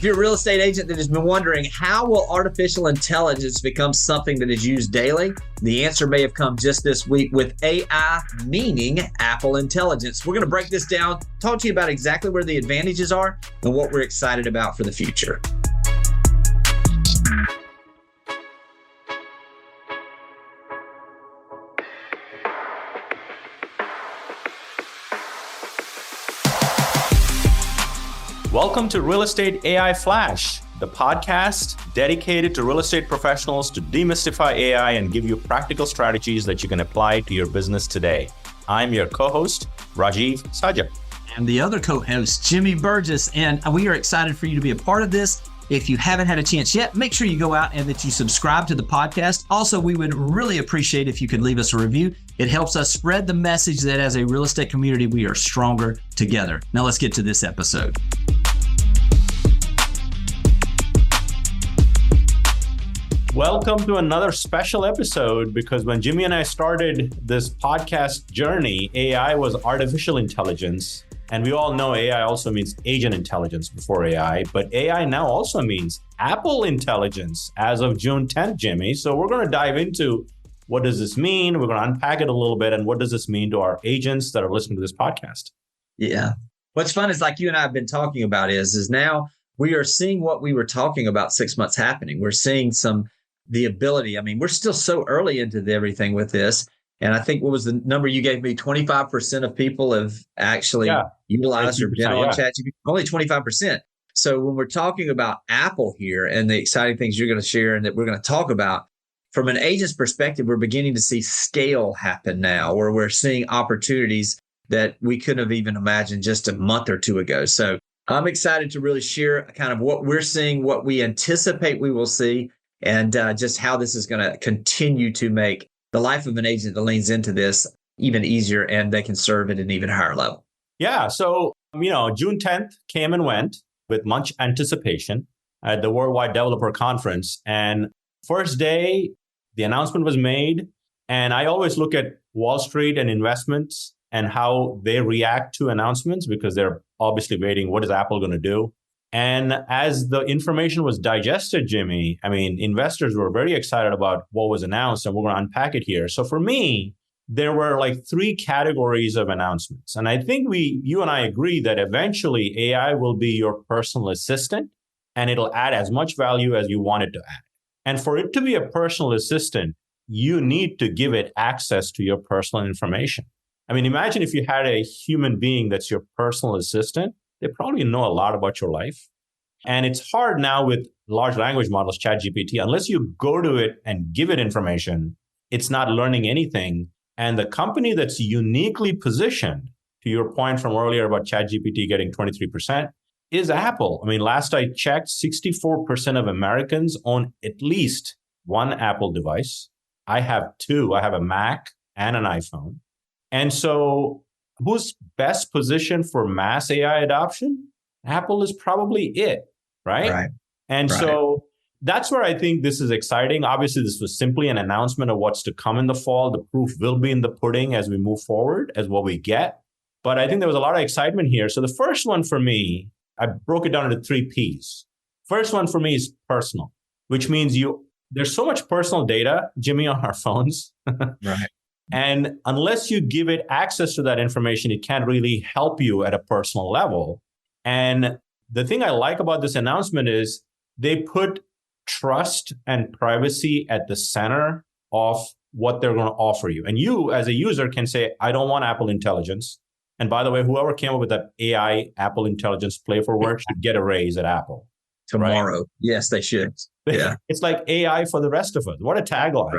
If you're a real estate agent that has been wondering, how will artificial intelligence become something that is used daily? The answer may have come just this week with AI, meaning Apple Intelligence. We're going to break this down, talk to you about exactly where the advantages are and what we're excited about for the future. Welcome to Real Estate AI Flash, the podcast dedicated to real estate professionals to demystify AI and give you practical strategies that you can apply to your business today. I'm your co-host, Rajeev Sajak. And the other co-host, Jimmy Burgess, and we are excited for you to be a part of this. If you haven't had a chance yet, make sure you go out and that you subscribe to the podcast. Also, we would really appreciate if you could leave us a review. It helps us spread the message that as a real estate community, we are stronger together. Now let's get to this episode. Welcome to another special episode, because when Jimmy and I started this podcast journey, AI was artificial intelligence. And we all know AI also means agent intelligence before AI, but AI now also means Apple intelligence as of June 10th, Jimmy. So we're going to dive into what does this mean? We're going to unpack it a little bit. And what does this mean to our agents that are listening to this podcast? Yeah. What's fun is, like you and I have been talking about, is now we are seeing what we were talking about 6 months happening. We're seeing the ability. I mean, we're still so early into everything with this. And I think, what was the number you gave me? 25% of people have actually utilized or been on ChatGPT. Only 25%. So when we're talking about Apple here and the exciting things you're going to share and that we're going to talk about, from an agent's perspective, we're beginning to see scale happen now, where we're seeing opportunities that we couldn't have even imagined just a month or two ago. So I'm excited to really share kind of what we're seeing, what we anticipate we will see, and just how this is going to continue to make the life of an agent that leans into this even easier, and they can serve at an even higher level. Yeah. So, June 10th came and went with much anticipation at the Worldwide Developer Conference. And first day, the announcement was made. And I always look at Wall Street and investments and how they react to announcements, because they're obviously waiting, what is Apple going to do? And as the information was digested, Jimmy, investors were very excited about what was announced, and we're going to unpack it here. So for me, there were like three categories of announcements. And I think you and I agree that eventually AI will be your personal assistant, and it'll add as much value as you want it to add. And for it to be a personal assistant, you need to give it access to your personal information. Imagine if you had a human being that's your personal assistant. They probably know a lot about your life. And it's hard now with large language models, ChatGPT, unless you go to it and give it information, it's not learning anything. And the company that's uniquely positioned, to your point from earlier about ChatGPT getting 23%, is Apple. Last I checked, 64% of Americans own at least one Apple device. I have two. I have a Mac and an iPhone. And so who's best positioned for mass AI adoption? Apple is probably it, right? And so that's where I think this is exciting. Obviously, this was simply an announcement of what's to come in the fall. The proof will be in the pudding as we move forward, as what we get. But I think there was a lot of excitement here. So the first one for me, I broke it down into 3 Ps. First one for me is personal, which means there's so much personal data, Jimmy, on our phones. Right. And unless you give it access to that information, it can't really help you at a personal level. And the thing I like about this announcement is they put trust and privacy at the center of what they're going to offer you. And you, as a user, can say, I don't want Apple Intelligence. And by the way, whoever came up with that AI Apple Intelligence play for work should get a raise at Apple. Tomorrow. Right? Yes, they should. Yeah. It's like AI for the rest of us. What a tagline,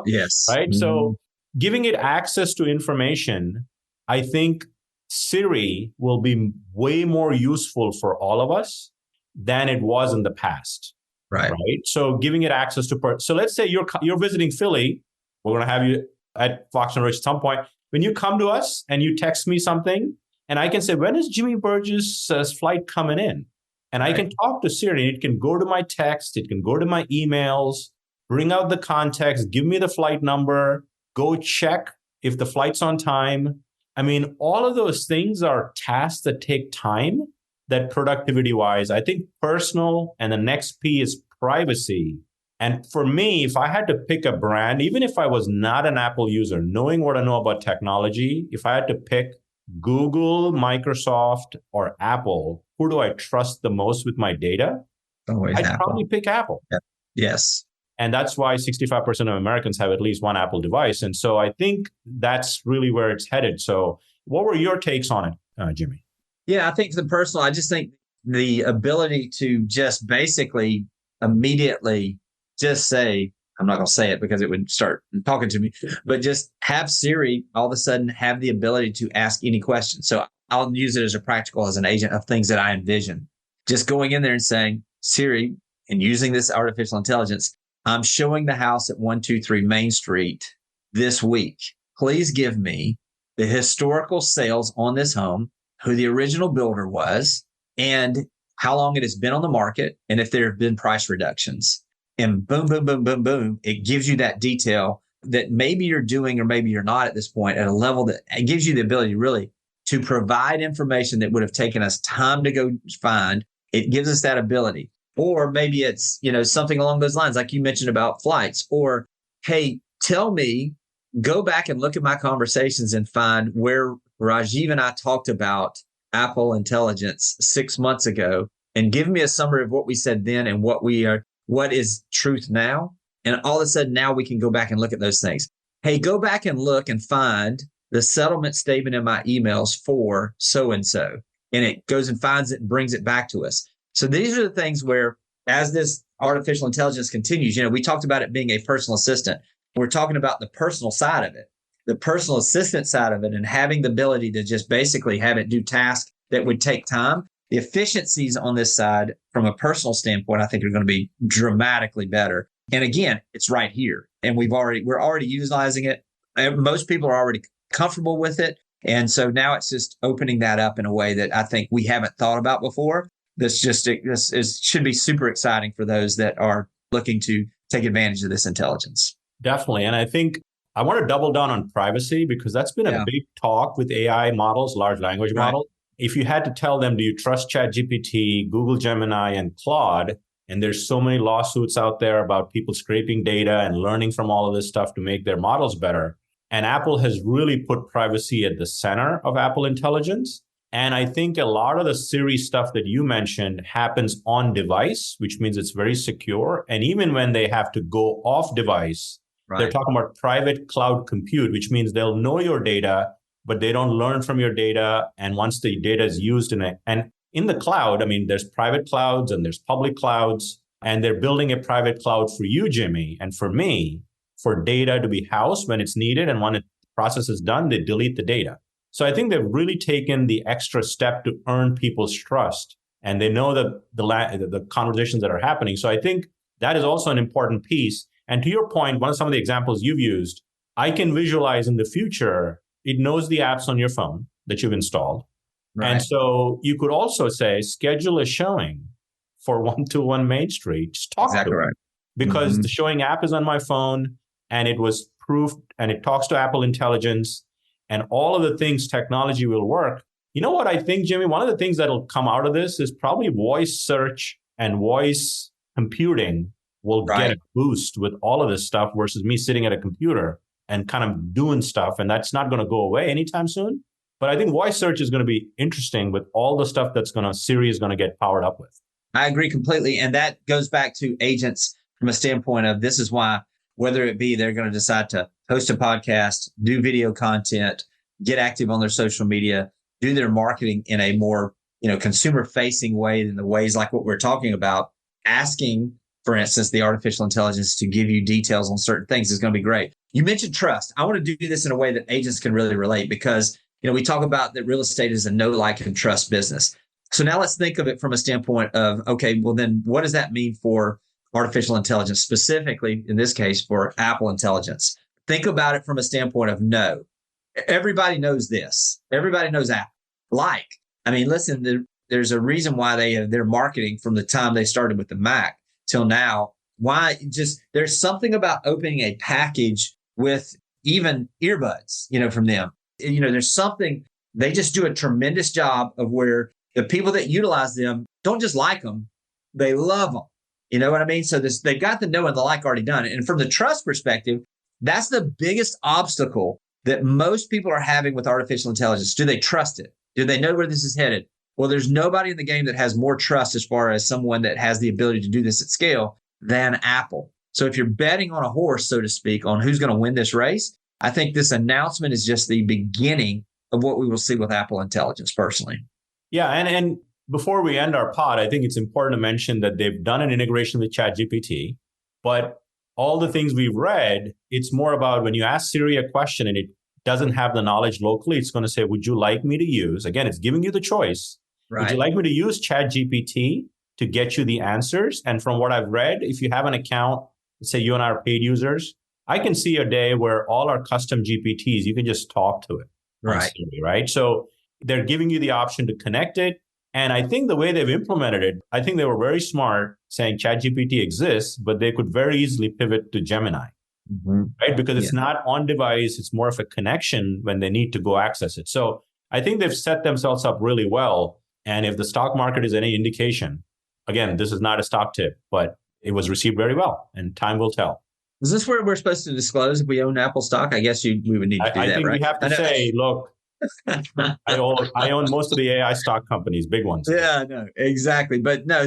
Yes. Right? Mm-hmm. So giving it access to information, I think Siri will be way more useful for all of us than it was in the past. Right. So giving it access to so let's say you're visiting Philly. We're going to have you at Fox and Rich at some point. When you come to us and you text me something, and I can say, when is Jimmy Burgess' flight coming in? And I can talk to Siri. It can go to my text. It can go to my emails, bring out the context, give me the flight number, go check if the flight's on time. All of those things are tasks that take time. that productivity wise, I think personal, and the next P is privacy. And for me, if I had to pick a brand, even if I was not an Apple user, knowing what I know about technology, if I had to pick Google, Microsoft, or Apple, who do I trust the most with my data? Always I'd Apple. probably pick Apple. Yep. Yes. And that's why 65% of Americans have at least one Apple device. And so I think that's really where it's headed. So what were your takes on it, Jimmy? Yeah, I think for the personal, I just think the ability to just basically immediately just say, I'm not going to say it because it would start talking to me, but just have Siri all of a sudden have the ability to ask any question. So I'll use it as a practical, as an agent of things that I envision. Just going in there and saying, Siri, and using this artificial intelligence, I'm showing the house at 123 Main Street this week. Please give me the historical sales on this home, who the original builder was, and how long it has been on the market, and if there have been price reductions. And boom, boom, boom, boom, boom, it gives you that detail that maybe you're doing or maybe you're not at this point at a level that it gives you the ability really to provide information that would have taken us time to go find. It gives us that ability. Or maybe it's, something along those lines, like you mentioned about flights, or, hey, tell me, go back and look at my conversations and find where Rajeev and I talked about Apple Intelligence 6 months ago, and give me a summary of what we said then and what is truth now. And all of a sudden now we can go back and look at those things. Hey, go back and look and find the settlement statement in my emails for so-and-so. And it goes and finds it and brings it back to us. So these are the things where, as this artificial intelligence continues, we talked about it being a personal assistant. We're talking about the personal side of it, the personal assistant side of it, and having the ability to just basically have it do tasks that would take time. The efficiencies on this side from a personal standpoint, I think, are going to be dramatically better. And again, it's right here. And we're already utilizing it. Most people are already comfortable with it. And so now it's just opening that up in a way that I think we haven't thought about before. This should be super exciting for those that are looking to take advantage of this intelligence. Definitely. And I think I want to double down on privacy, because that's been a big talk with AI models, large language models. If you had to tell them, do you trust ChatGPT, Google Gemini, and Claude? And there's so many lawsuits out there about people scraping data and learning from all of this stuff to make their models better. And Apple has really put privacy at the center of Apple Intelligence. And I think a lot of the Siri stuff that you mentioned happens on device, which means it's very secure. And even when they have to go off device, they're talking about private cloud compute, which means they'll know your data, but they don't learn from your data. And once the data is used and in the cloud, there's private clouds and there's public clouds, and they're building a private cloud for you, Jimmy, and for me, for data to be housed when it's needed. And when the process is done, they delete the data. So I think they've really taken the extra step to earn people's trust, and they know the conversations that are happening. So I think that is also an important piece. And to your point, some of the examples you've used, I can visualize in the future, it knows the apps on your phone that you've installed. Right. And so you could also say, schedule a showing for 121 Main Street. Just talk to it. Because the showing app is on my phone, and it was proofed, and it talks to Apple Intelligence. And all of the things technology will work. You know what I think, Jimmy? One of the things that'll come out of this is probably voice search and voice computing will get a boost with all of this stuff versus me sitting at a computer and kind of doing stuff. And that's not going to go away anytime soon. But I think voice search is going to be interesting with all the stuff Siri is going to get powered up with. I agree completely. And that goes back to agents from a standpoint of, this is why, whether it be they're going to decide to host a podcast, do video content, get active on their social media, do their marketing in a more, consumer facing way than the ways like what we're talking about, asking, for instance, the artificial intelligence to give you details on certain things is going to be great. You mentioned trust. I want to do this in a way that agents can really relate, because, we talk about that real estate is a know, like, and trust business. So now let's think of it from a standpoint of, okay, well then what does that mean for artificial intelligence, specifically in this case for Apple Intelligence? Think about it from a standpoint of everybody knows this. Everybody knows Apple. Listen, there's a reason why they're marketing from the time they started with the Mac till now. Why? There's something about opening a package with even earbuds, from them. There's something, they just do a tremendous job of where the people that utilize them don't just like them, they love them. You know what I mean? So they've got the know and the like already done. And from the trust perspective, that's the biggest obstacle that most people are having with artificial intelligence. Do they trust it? Do they know where this is headed? Well, there's nobody in the game that has more trust as far as someone that has the ability to do this at scale than Apple. So if you're betting on a horse, so to speak, on who's going to win this race, I think this announcement is just the beginning of what we will see with Apple Intelligence personally. Yeah. And before we end our pod, I think it's important to mention that they've done an integration with ChatGPT, but all the things we've read, it's more about when you ask Siri a question and it doesn't have the knowledge locally, it's going to say, would you like me to use, again, it's giving you the choice. Right. Would you like me to use ChatGPT to get you the answers? And from what I've read, if you have an account, let's say you and I are paid users, I can see a day where all our custom GPTs, you can just talk to it. Right. Siri, right. So they're giving you the option to connect it. And I think the way they've implemented it, I think they were very smart saying ChatGPT exists, but they could very easily pivot to Gemini, right? Because it's not on device. It's more of a connection when they need to go access it. So I think they've set themselves up really well. And if the stock market is any indication, again, this is not a stock tip, but it was received very well and time will tell. Is this where we're supposed to disclose if we own Apple stock? I guess we would need to do that, right? I think we have to say, look, I own most of the AI stock companies, big ones. Yeah, no, exactly. But no,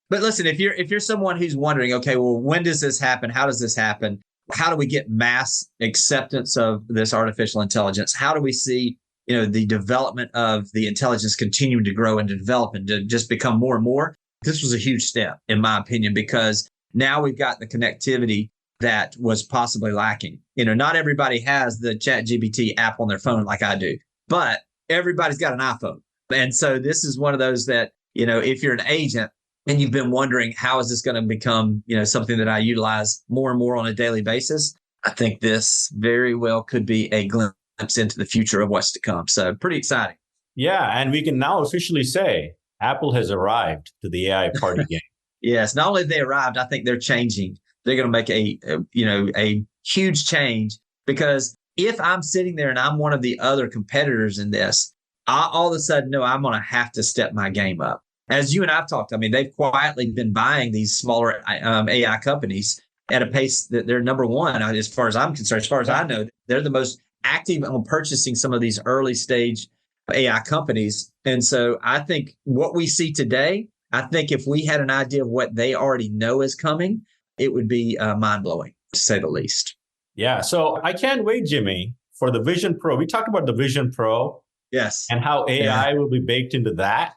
but listen, if you're someone who's wondering, okay, well, when does this happen? How does this happen? How do we get mass acceptance of this artificial intelligence? How do we see, the development of the intelligence continuing to grow and to develop and to just become more and more? This was a huge step, in my opinion, because now we've got the connectivity that was possibly lacking. Not everybody has the ChatGPT app on their phone like I do, but everybody's got an iPhone. And so this is one of those that, if you're an agent and you've been wondering, how is this going to become, something that I utilize more and more on a daily basis? I think this very well could be a glimpse into the future of what's to come. So pretty exciting. Yeah. And we can now officially say Apple has arrived to the AI party game. Yes. Not only have they arrived, I think they're changing. They're going to make a huge change, because if I'm sitting there and I'm one of the other competitors in this, I all of a sudden know I'm going to have to step my game up. As you and I've talked, they've quietly been buying these smaller AI companies at a pace that they're number one, as far as I'm concerned. As far as I know, they're the most active on purchasing some of these early stage AI companies. And so I think what we see today, I think if we had an idea of what they already know is coming, it would be mind-blowing, to say the least. Yeah. So I can't wait, Jimmy, for the Vision Pro. We talked about the Vision Pro. Yes. And how AI will be baked into that.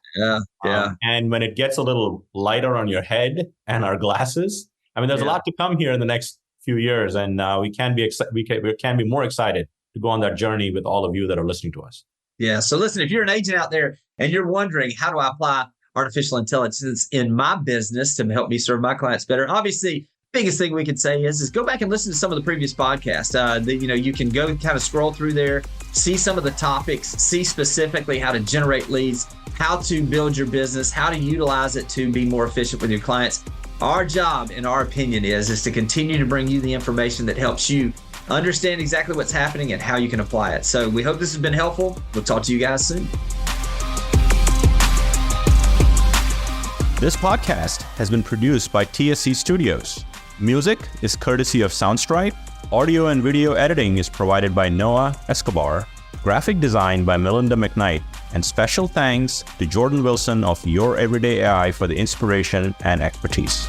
Yeah. And when it gets a little lighter on your head and our glasses, there's a lot to come here in the next few years. And we can be more excited to go on that journey with all of you that are listening to us. Yeah. So listen, if you're an agent out there and you're wondering, how do I apply artificial intelligence in my business to help me serve my clients better? Obviously, biggest thing we can say is go back and listen to some of the previous podcasts. You can go kind of scroll through there, see some of the topics, see specifically how to generate leads, how to build your business, how to utilize it to be more efficient with your clients. Our job, in our opinion, is to continue to bring you the information that helps you understand exactly what's happening and how you can apply it. So we hope this has been helpful. We'll talk to you guys soon. This podcast has been produced by TSC Studios. Music is courtesy of Soundstripe. Audio and video editing is provided by Noah Escobar. Graphic design by Melinda McKnight. And special thanks to Jordan Wilson of Your Everyday AI for the inspiration and expertise.